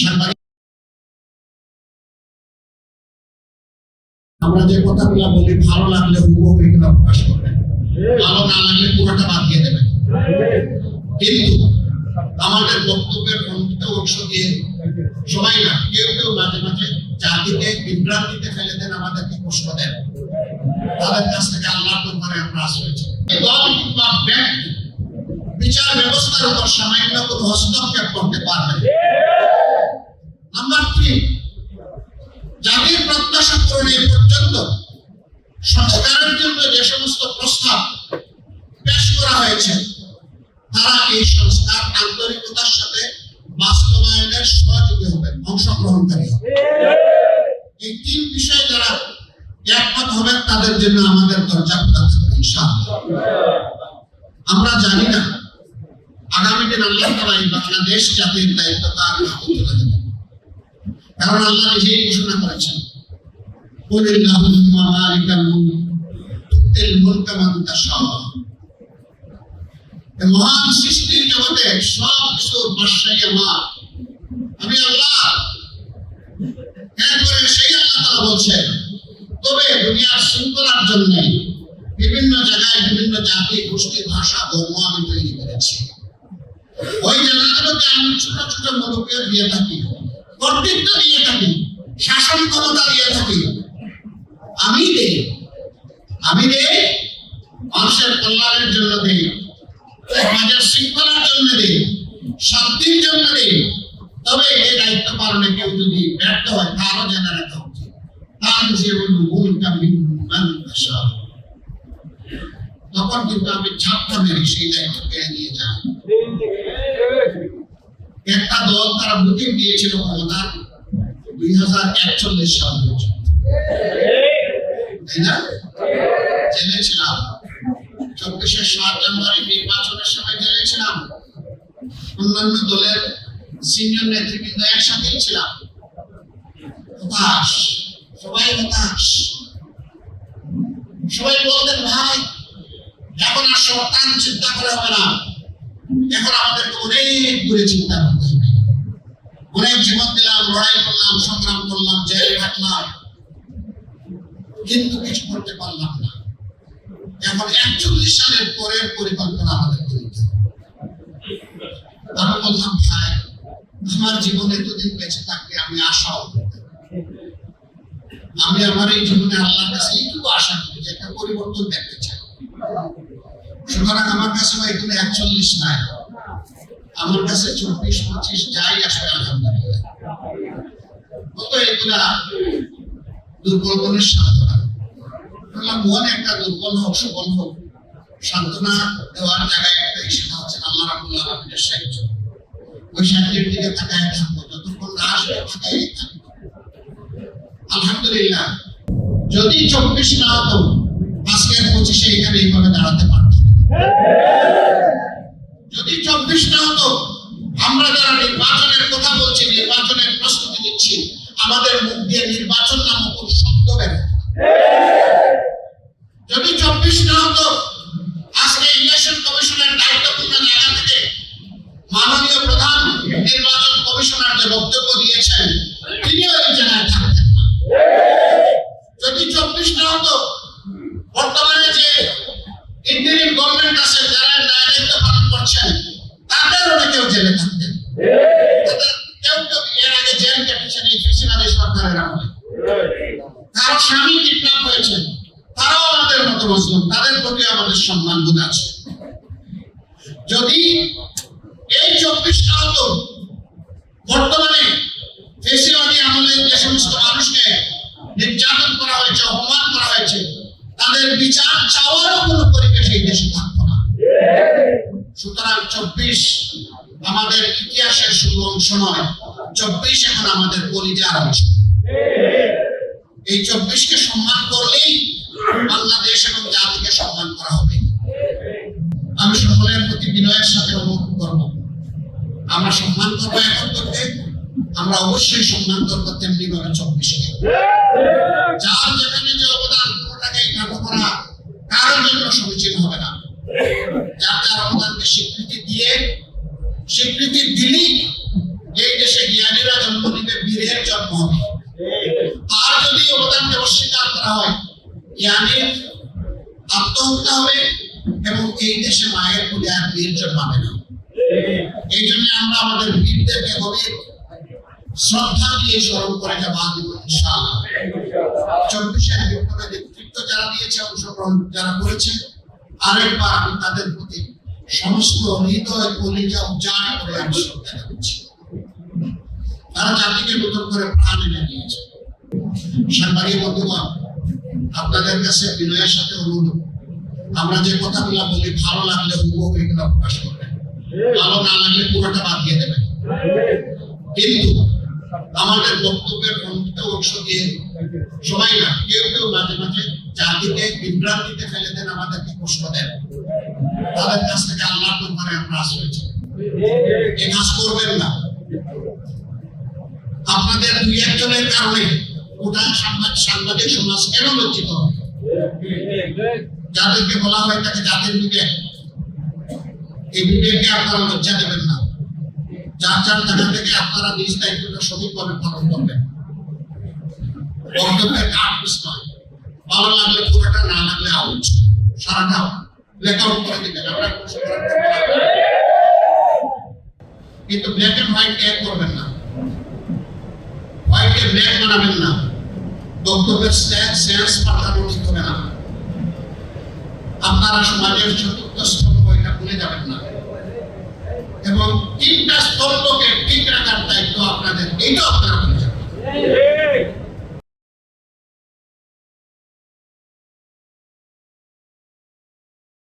সাংবাদিক আমরা যে কথাগুলো বলি ভালো লাগলে হুবহু এগুলো প্রকাশ করবেন, ভালো না লাগলে পুরোটা বাদ দিয়ে দেবেন। কিন্তু আমাদের বক্তব্যের অংশ দিয়ে সবাই না, কেউ কেউ মাঝে মাঝে জাতিকে বিভ্রান্তিতে ফেলে দেন, আমাদেরকে কষ্ট দেন। তাদের কাছ থেকে আল্লাহর দরবারে আমরা আশ্রয় চাই। দল কিংবা ব্যক্তি বিচার ব্যবস্থার উপর সামান্য কোনো হস্তক্ষেপ করতে পারবে না। নাম্বার 3, জাতির প্রত্যাশা পূরণের পর্যন্ত সংস্কারের জন্য যে সমস্ত প্রস্তাব পেশ করা হয়েছে তারা এই সংস্কার আন্তরিকতার সাথে বাস্তবায়নের সহযোগী হবেন, অংশগ্রহণকারী হবে। এই 3 বিষয়ে যারা একমত হবেন তাদের জন্য আমাদের দরজা খোলা থাকবে ইনশাআল্লাহ। আমরা জানি না আগামী দিন আল্লাহ তাআলা এই বাংলাদেশ জাতির দায়িত্ব কার হাতে তুলে দেবেন, কারণ আল্লাহ নিজেই ঘোষণা করেছেন কুলিল্লাহুম্মা মালিকাল মুলক তুতিল মুলকা মান তাশা। এই মহান সৃষ্টির জগতে সব কিছুর বাদশাহী আমার, আমি আল্লাহ। এরপরে সেই আল্লাহ তাআলা বলছেন, তবে দুনিয়ার শৃঙ্খলার জন্য বিভিন্ন জায়গায় বিভিন্ন জাতি, গোষ্ঠী, ভাষা, ধর্ম আমি তৈরি করেছি। ওই জায়গাগুলোকে আমি ছোট ছোট মুলুকে দিয়ে থাকি, কর্তৃত্ব দিয়ে থাকি, শাসন ক্ষমতা দিয়ে থাকি। আমি দেই মানুষের কল্যাণের জন্য দেই, সমাজের শৃঙ্খলার জন্য দেই, শান্তির জন্য দেই। তবে এই দায়িত্ব পালনে কেউ যদি ব্যর্থ হয় তারও জানা রাখা উচিত। তখন কিন্তু আমি ঝাপটা মেরে সেই দায়িত্ব কেড়ে নিয়ে যাই। একটা দল তারা বুকিং দিয়েছিল ক্ষমতা 2041 সাল পর্যন্ত, তাই না? জেলে ছিলাম 24 7 জানুয়ারি নির্বাচনের সময় জেলে ছিলাম, অন্যান্য দলের সিনিয়র নেতৃবৃন্দ একসাথেই ছিলাম। হতাশ, সবাই হতাশ। সবাই বলতেন ভাই এখন আর সন্তান চিন্তা করে হবে না, এখন আমাদেরকে অনেক দূরে চিন্তা করতে হবে। অনেক জীবন দিলাম, লড়াই করলাম, সংগ্রাম করলাম, জেলে থাকলাম, কিন্তু কিছু করতে পারলাম না। এখন 41 সালের পরের পরিকল্পনা আমাদের করতে হবে। আমি বললাম ভাই আমার জীবনে এতদিন বেঁচে থাকতে আমি আশাও করতে, আমি আমার এই জীবনে আল্লাহর কাছে এইটুকু আশা করি যে একটা পরিবর্তন দেখতে চাই। সুতরাং আমার কাছে এখানে 41 নাই, আমার কাছে 24-25 যাই আসবে আলহামদুলিল্লাহ। কত এগুলা দুর্বল মনের সান্ত্বনা। মন একটা দুর্বল হোক সবল হোক, সান্ত্বনা দেওয়ার জায়গায় একটা সেটা হচ্ছে আল্লাহ রাব্বুল আলামিনের সাহায্য। ওই সাহায্যের দিকে তাকায় থাকবো, যতক্ষণ না আসবে তাকায় থাকবো। আলহামদুলিল্লাহ, যদি 24 না হতো আজকের 25-এ এখানে এইভাবে দাঁড়াতে পারতাম। যদি 24 না হতো আমরা যারা নির্বাচনের কথা বলছি, নির্বাচনের প্রস্তুতি নিচ্ছি, আমাদের মুখ দিয়ে নির্বাচন নামক কোন শব্দ বের হতো। যদি 24 না হতো আজকে ইলেকশন কমিশনের দায়িত্বপূর্ণ জায়গা থেকে মাননীয় প্রধান নির্বাচন কমিশনার যে বক্তব্য দিয়েছেন তিনিও এই জায়গায় থাকতেন না। যদি 24 না হতো বর্তমানে যে ইন্টারিম গভর্নমেন্ট আছে যারা দায়িত্ব পালন করছেন তাদের অনেকেও জেলে থাকতেন। কেউ কেউ এর আগে জেল কেটেছেন এই ফিসিবাদী সরকারের আমলে, কারো স্বামী কিডন্যাপ হয়েছেন, তারাও আমাদের মতো মুসলিম, তাদের প্রতি আমাদের সম্মান বোধ আছে। যদি এই 24 না হতো বর্তমানে ফিসিবাদী আমলে যে সমস্ত মানুষকে নির্যাতন করা হয়েছে, অপমান করা হয়েছে, তাদের বিচার চাওয়ারও কোনো পরিবেশ এই দেশে থাকতো না। সুতরাং 24 আমাদের ইতিহাসের শুধু অংশ নয়, 24 এখন আমাদের কলিজার অংশ। এই 24-কে সম্মান করলেই বাংলাদেশ এবং জাতিকে সম্মান করা হবে। আমি সকলের প্রতি বিনয়ের সাথে অনুরোধ করব, আমরা সম্মান করবো এখন করতে, আমরা অবশ্যই সম্মান করবো তেমনি ভাবে 24-কে। যার যেখানে যে অবদান কোনোটাকেই কাটো করা কারোর জন্য সমীচীন হবে না। যার যার অবদানকে স্বীকৃতি দিলেই এই দেশে জ্ঞানীরা জন্ম নিবে, বীরের জন্ম হবে। আর যদি অবদানকে অস্বীকার করা হয়, জ্ঞানীর আত্মহত্যা হবে এবং এই দেশে মায়ের কোলে আর বীর জন্মাবে না। এই জন্য আমরা আমাদের বীরদেরকে গভীর শ্রদ্ধা দিয়ে স্মরণ করে যাবো ইনশাআল্লাহ। 24 বিপ্লবের নেতৃত্ব যারা দিয়েছে, অংশগ্রহণ যারা করেছে, আরেকবার আমি তাদের প্রতি সমস্ত হৃদয় কলিজা উজাড় করে আমি শ্রদ্ধা জানাচ্ছি। তারা জাতিকে নতুন করে প্রাণ এনে দিয়েছে। সাংবাদিক বন্ধুগণ, আপনাদের কাছে বিনয়ের সাথে অনুরোধ, আমরা যে কথাগুলো বলি ভালো লাগলে হুবহু এগুলো প্রকাশ করবেন, ভালো না লাগলে পুরোটা বাদ দিয়ে দেবেন। কিন্তু আমাদের বক্তব্যের অংশ দিয়ে সবাই না, কেউ কেউ মাঝে মাঝে জাতিকে বিভ্রান্তিতে ফেলে দেন, আমাদেরকে কষ্ট দেন। তাদের কাছ থেকে আল্লাহর দরবারে আমরা আশ্রয় চাই। এই কাজ করবেন না। আপনাদের দুই একজনের কারণে গোটা সাংবাদিক সমাজ কেন লজ্জিত হবে? যাদেরকে বলা হয় তাকে জাতির বিবেক, এই বিবেককে আপনারা লজ্জা দেবেন না। যার যার জায়গা থেকে আপনারা নিজ দায়িত্বটা সঠিকভাবে পালন করবেন। বক্তব্যের কাজ নয়, ভালো লাগলে পুরোটা, না লাগলে আউট, সারাটা ব্ল্যাক আউট করে দিবেন। আমরা কিন্তু ব্ল্যাক এন্ড হোয়াইট ট্যাগ করবেন না, হোয়াইটকে ব্ল্যাক বানাবেন না, বক্তব্যের সেন্স পাল্টানো ঠিক হবে না। আপনারা সমাজের চতুর্থ স্তম্ভ, এটা ভুলে যাবেন না। এবং 3টা স্তম্ভকে ঠিক রাখার দায়িত্ব আপনাদের, এইটা আপনারা ভুলে যাবেন।